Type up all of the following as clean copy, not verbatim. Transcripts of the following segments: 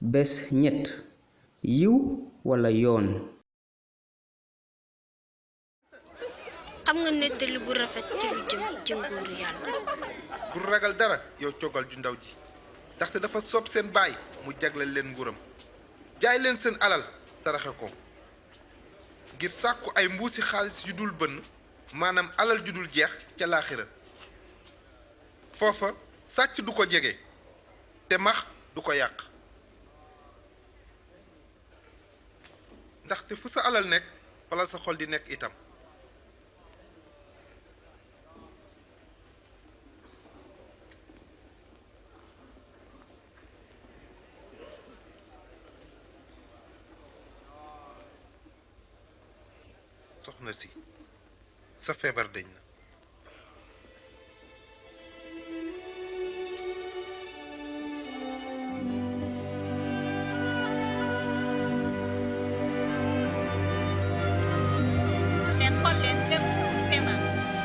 bés ñett yiw wala yoon. xam nga nettali bu rafet ci lu jëm ci nguuru yàlla. bu ragal dara yow coggal ju ndaw ji ndaxte dafa soob seen baay mu jagleel leen nguuram jaay leen seen alal saraxe ko ngir sàkku ay mbuusi xaalis yu dul bënn maanaam alal ju dul jeex ca laaxira foofa sàcc du ko jege te max du ko yàq ndaxte fu sa alal nekk wala sa xol di nekk itam. soxna si sa feebar dañ na.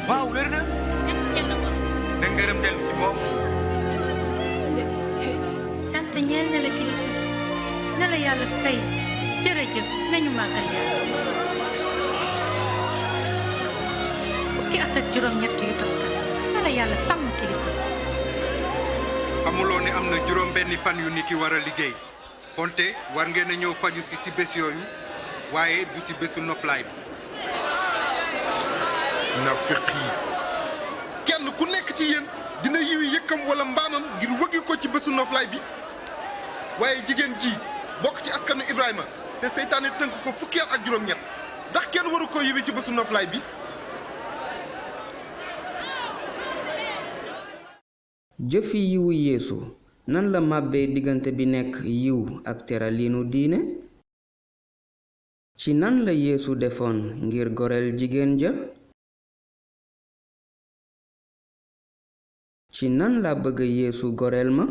waaw wér na da ngërëm dellu ci moom. cant ñeel na la kilifa gi na la yàlla fay jërëjëf nañu màggal yàlla. fukki at ak juróom-ñett yu toskan na la yàlla sàmm kilifa gi. xamuloo ne am na juróom benni fan yu nit yi war a liggéey konte war ngeen a ñëw faju si bés yooyu waaye du si bésu noflaay bi. nafiq yi kenn ku nekk ci yéen dina yiwi yëkkam wala mbaamam ngir wëggi ko ci bésu noflaay bi waaye jigéen ji bokk ci askanu Ibrahima te seytaane tënk ko fukki at ak juróom-ñett ndax kenn waru ko yiwi ci bésu noflaay bi. jëfi yiwu yeesu nan la màbbee diggante bi nekk yiw ak teraliinu diine. ci nan la yeesu defoon ngir goreel jigéen ja. ci nan la bëgg yeesu goreel ma.